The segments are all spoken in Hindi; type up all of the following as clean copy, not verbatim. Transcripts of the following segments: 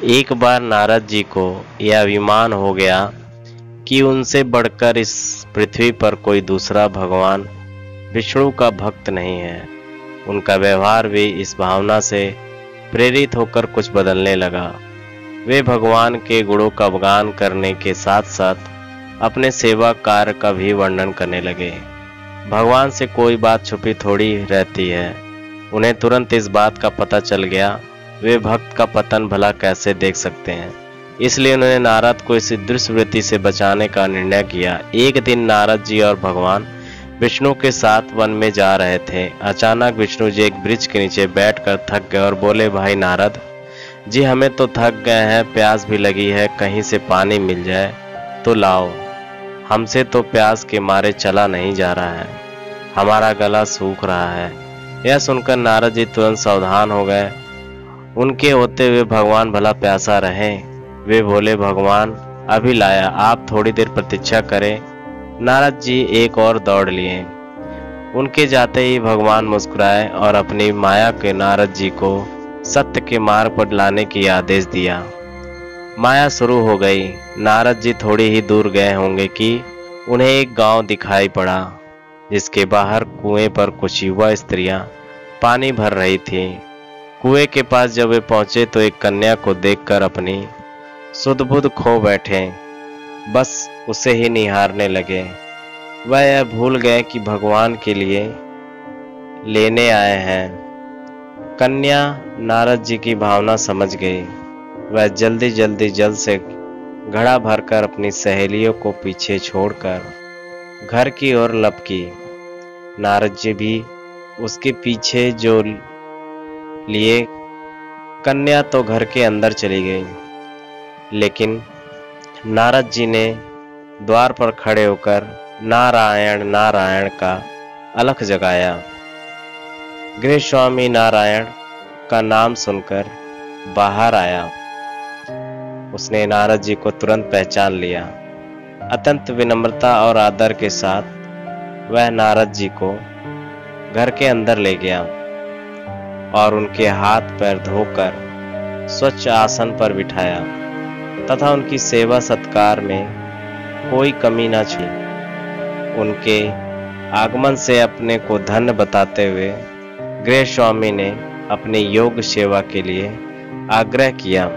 एक बार नारद जी को यह अभिमान हो गया कि उनसे बढ़कर इस पृथ्वी पर कोई दूसरा भगवान विष्णु का भक्त नहीं है। उनका व्यवहार भी इस भावना से प्रेरित होकर कुछ बदलने लगा। वे भगवान के गुणों का गान करने के साथ साथ अपने सेवा कार्य का भी वर्णन करने लगे। भगवान से कोई बात छुपी थोड़ी रहती है। उन्हें तुरंत इस बात का पता चल गया। वे भक्त का पतन भला कैसे देख सकते हैं। इसलिए उन्होंने नारद को इस दुष्वृत्ति से बचाने का निर्णय किया। एक दिन नारद जी और भगवान विष्णु के साथ वन में जा रहे थे। अचानक विष्णु जी एक वृक्ष के नीचे बैठकर थक गए और बोले, भाई नारद जी, हमें तो थक गए हैं, प्यास भी लगी है, कहीं से पानी मिल जाए तो लाओ। हमसे तो प्यास के मारे चला नहीं जा रहा है, हमारा गला सूख रहा है। यह सुनकर नारद जी तुरंत सावधान हो गए। उनके होते हुए भगवान भला प्यासा रहे। वे बोले, भगवान अभी लाया, आप थोड़ी देर प्रतीक्षा करें। नारद जी एक और दौड़ लिए। उनके जाते ही भगवान मुस्कुराए और अपनी माया के नारद जी को सत्य के मार्ग पर लाने की आदेश दिया। माया शुरू हो गई। नारद जी थोड़ी ही दूर गए होंगे कि उन्हें एक गांव दिखाई पड़ा, जिसके बाहर कुएं पर कुछ युवा स्त्रियां पानी भर रही थीं। कुएं के पास जब वे पहुंचे तो एक कन्या को देखकर अपनी सुध-बुध खो बैठे, बस उसे ही निहारने लगे। वह यह भूल गए कि भगवान के लिए लेने आए हैं। कन्या नारद जी की भावना समझ गई। वह जल्दी जल्दी जल से घड़ा भरकर अपनी सहेलियों को पीछे छोड़कर घर की ओर लपकी। नारद जी भी उसके पीछे जो लिए। कन्या तो घर के अंदर चली गई, लेकिन नारद जी ने द्वार पर खड़े होकर नारायण नारायण का अलख जगाया। गृह स्वामी नारायण का नाम सुनकर बाहर आया। उसने नारद जी को तुरंत पहचान लिया। अत्यंत विनम्रता और आदर के साथ वह नारद जी को घर के अंदर ले गया और उनके हाथ पैर धोकर स्वच्छ आसन पर बिठाया तथा उनकी सेवा सत्कार में कोई कमी न छी। उनके आगमन से अपने को धन्य बताते हुए गृह स्वामी ने अपने योग सेवा के लिए आग्रह किया।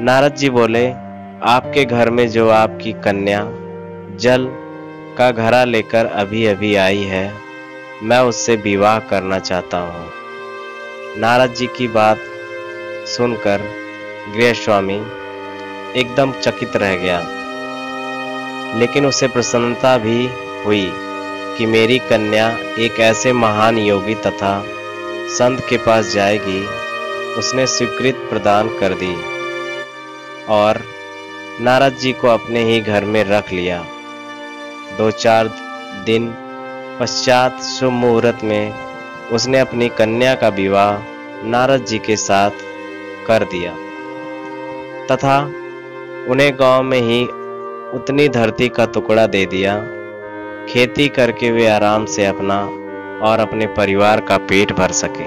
नारद जी बोले, आपके घर में जो आपकी कन्या जल का घड़ा लेकर अभी अभी आई है, मैं उससे विवाह करना चाहता हूँ। नारद जी की बात सुनकर गृह स्वामी एकदम चकित रह गया, लेकिन उसे प्रसन्नता भी हुई कि मेरी कन्या एक ऐसे महान योगी तथा संत के पास जाएगी। उसने स्वीकृति प्रदान कर दी और नारद जी को अपने ही घर में रख लिया। 2-4 दिन पश्चात शुभ मुहूर्त में उसने अपनी कन्या का विवाह नारद जी के साथ कर दिया तथा उन्हें गांव में ही उतनी धरती का टुकड़ा दे दिया। खेती करके वे आराम से अपना और अपने परिवार का पेट भर सके।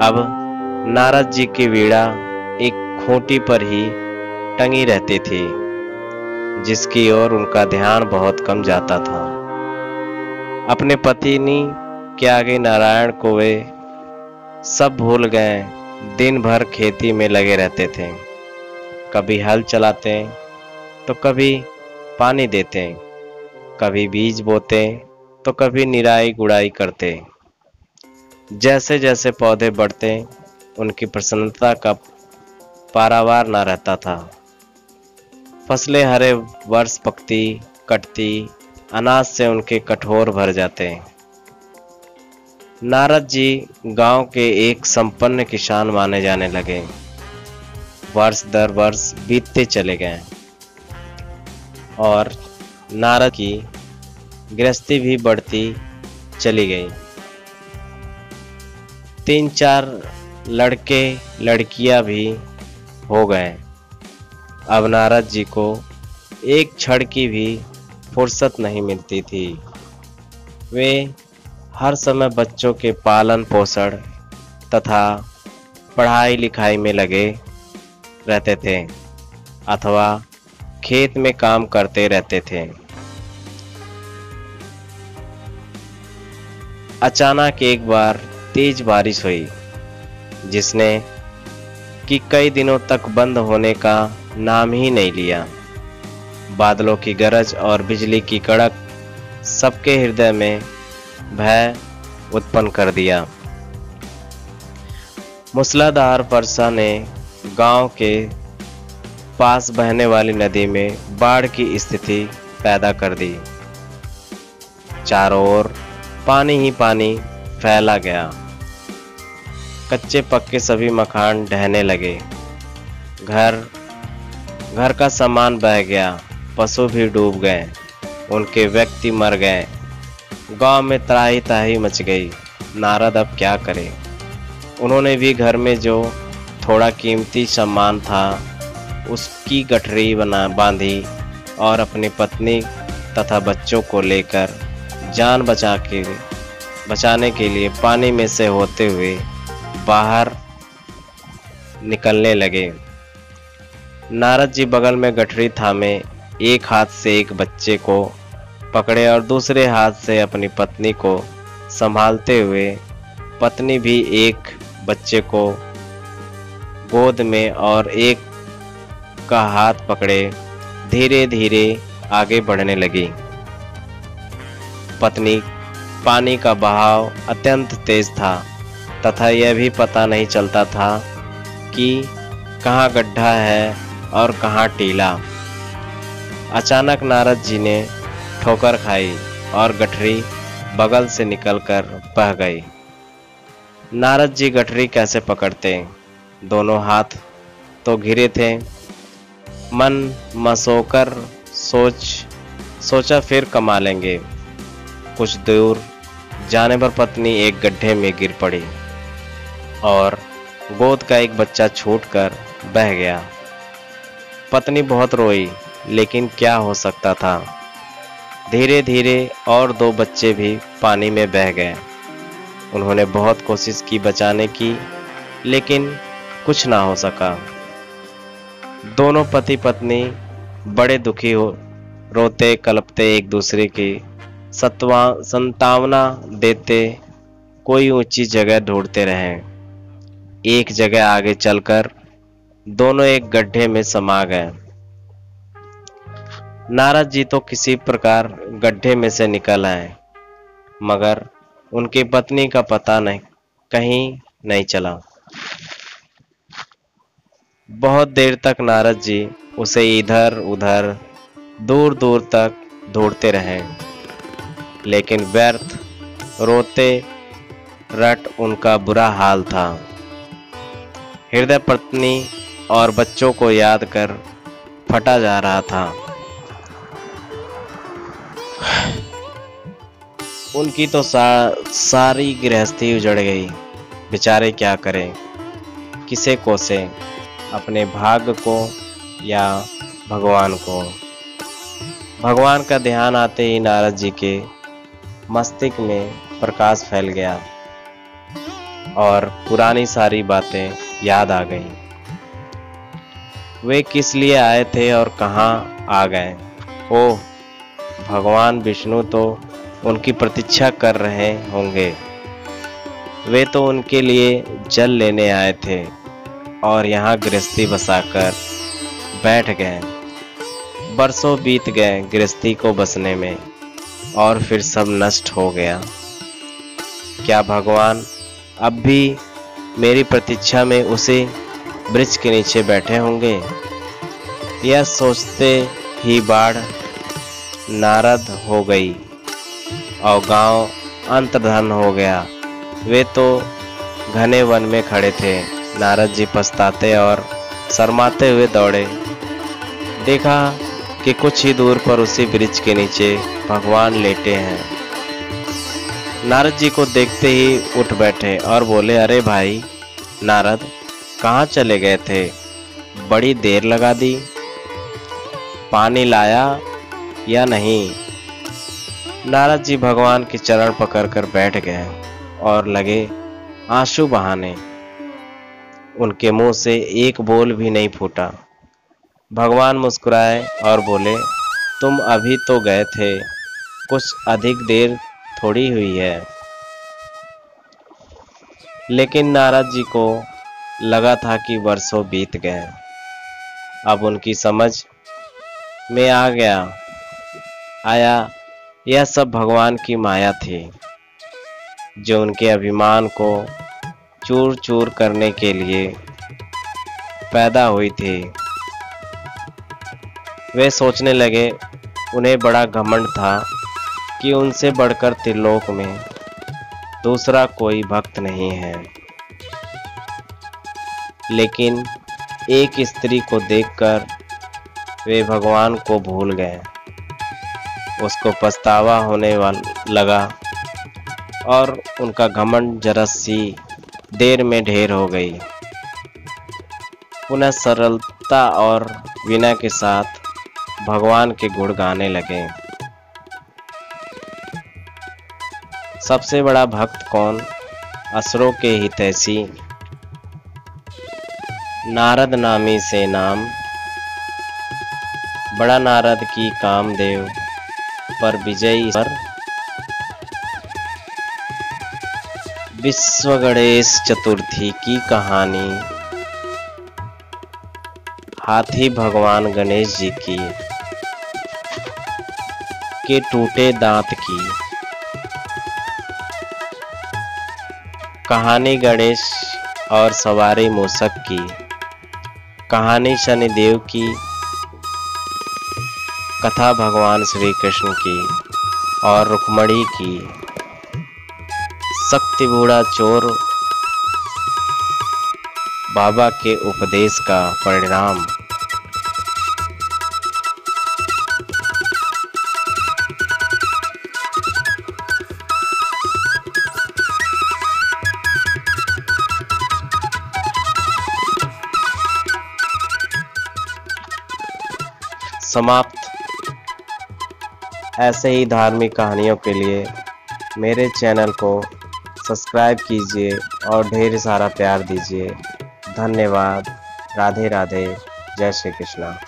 अब नारद जी की वीणा एक खूंटी पर ही टंगी रहती थी, जिसकी ओर उनका ध्यान बहुत कम जाता था। अपने पत्नी के आगे नारायण को वे सब भूल गए। दिन भर खेती में लगे रहते थे। कभी हल चलाते तो कभी पानी देते, कभी बीज बोते तो कभी निराई गुड़ाई करते। जैसे जैसे पौधे बढ़ते, उनकी प्रसन्नता का पारावार न रहता था। फसलें हरे वर्ष पकती कटती, अनाज से उनके कठोर भर जाते। नारद जी गांव के एक संपन्न किसान माने जाने लगे। वर्ष दर वर्ष बीतते चले गए और नारद की गृहस्थी भी बढ़ती चली गई। 3-4 लड़के लड़कियां भी हो गए। अब नारद जी को एक क्षण की भी फुर्सत नहीं मिलती थी। वे हर समय बच्चों के पालन पोषण तथा पढ़ाई लिखाई में लगे रहते थे अथवा खेत में काम करते रहते थे। अचानक एक बार तेज बारिश हुई जिसने कि कई दिनों तक बंद होने का नाम ही नहीं लिया। बादलों की गरज और बिजली की कड़क सबके हृदय में भय उत्पन्न कर दिया। मूसलाधार वर्षा ने गांव के पास बहने वाली नदी में बाढ़ की स्थिति पैदा कर दी। चारों ओर पानी ही पानी फैला गया। कच्चे पक्के सभी मकान ढहने लगे। घर का सामान बह गया। पशु भी डूब गए। उनके व्यक्ति मर गए। गांव में त्राही ताही मच गई। नारद अब क्या करे। उन्होंने भी घर में जो थोड़ा कीमती सामान था उसकी गठरी बांधी और अपनी पत्नी तथा बच्चों को लेकर जान बचाने के लिए पानी में से होते हुए बाहर निकलने लगे। नारद जी बगल में गठरी थामे एक हाथ से एक बच्चे को पकड़े और दूसरे हाथ से अपनी पत्नी को संभालते हुए, पत्नी भी एक बच्चे को गोद में और एक का हाथ पकड़े धीरे धीरे आगे बढ़ने लगी। पत्नी पानी का बहाव अत्यंत तेज था तथा यह भी पता नहीं चलता था कि कहाँ गड्ढा है और कहाँ टीला। अचानक नारद जी ने ठोकर खाई और गठरी बगल से निकलकर बह गई। नारद जी गठरी कैसे पकड़ते? दोनों हाथ तो घिरे थे। मन मसोकर सोचा फिर कमा लेंगे। कुछ दूर जाने पर पत्नी एक गड्ढे में गिर पड़ी और गोद का एक बच्चा छूटकर बह गया। पत्नी बहुत रोई, लेकिन क्या हो सकता था। धीरे धीरे और दो बच्चे भी पानी में बह गए। उन्होंने बहुत कोशिश की बचाने की, लेकिन कुछ ना हो सका। दोनों पति पत्नी बड़े दुखी रोते कलपते एक दूसरे की संतावना देते कोई ऊंची जगह ढूंढते रहे। एक जगह आगे चलकर दोनों एक गड्ढे में समा गए। नारद जी तो किसी प्रकार गड्ढे में से निकल आए, मगर उनकी पत्नी का पता कहीं नहीं चला। बहुत देर तक नारद जी उसे इधर उधर दूर दूर तक ढूंढते रहे, लेकिन व्यर्थ। रोते रट उनका बुरा हाल था। हृदय पत्नी और बच्चों को याद कर फटा जा रहा था। उनकी तो सारी गृहस्थी उजड़ गई। बेचारे क्या करें, किसे कोसे, अपने भाग्य को या भगवान को। भगवान का ध्यान आते ही नारद जी के मस्तिष्क में प्रकाश फैल गया और पुरानी सारी बातें याद आ गईं। वे किस लिए आए थे और कहाँ आ गए। ओह, भगवान विष्णु तो उनकी प्रतीक्षा कर रहे होंगे। वे तो उनके लिए जल लेने आए थे और यहाँ गृहस्थी बसाकर बैठ गए। बरसों बीत गए गृहस्थी को बसने में और फिर सब नष्ट हो गया। क्या भगवान अब भी मेरी प्रतीक्षा में उसी वृक्ष के नीचे बैठे होंगे? यह सोचते ही बाढ़ नारद हो गई और गांव अंतर्धान हो गया। वे तो घने वन में खड़े थे। नारद जी पछताते और शर्माते हुए दौड़े। देखा कि कुछ ही दूर पर उसी वृक्ष के नीचे भगवान लेटे हैं। नारद जी को देखते ही उठ बैठे और बोले, अरे भाई नारद, कहाँ चले गए थे? बड़ी देर लगा दी। पानी लाया या नहीं? नारद जी भगवान के चरण पकड़कर बैठ गए और लगे आंसू बहाने। उनके मुंह से एक बोल भी नहीं फूटा। भगवान मुस्कुराए और बोले, तुम अभी तो गए थे, कुछ अधिक देर थोड़ी हुई है। लेकिन नारद जी को लगा था कि वर्षों बीत गए। अब उनकी समझ में आया यह सब भगवान की माया थी, जो उनके अभिमान को चूर चूर करने के लिए पैदा हुई थी। वे सोचने लगे, उन्हें बड़ा घमंड था कि उनसे बढ़कर त्रिलोक में दूसरा कोई भक्त नहीं है। लेकिन एक स्त्री को देखकर वे भगवान को भूल गए। उसको पछतावा होने लगा और उनका घमंड जरा सी देर में ढेर हो गई। पुनः सरलता और विनय के साथ भगवान के गुण गाने लगे। सबसे बड़ा भक्त कौन? असुरों के हितैषी नारद नामी से नाम। बड़ा नारद की कामदेव पर विजयी पर विश्व गणेश चतुर्थी की कहानी हाथी भगवान गणेश जी की के टूटे दांत की कहानी, गणेश और सवारी मूषक की कहानी, शनिदेव की कथा, भगवान श्री कृष्ण की और रुक्मणी की, शक्ति बूढ़ा चोर बाबा के उपदेश का परिणाम। समाप्त। ऐसे ही धार्मिक कहानियों के लिए मेरे चैनल को सब्सक्राइब कीजिए और ढेर सारा प्यार दीजिए। धन्यवाद। राधे राधे। जय श्री कृष्णा।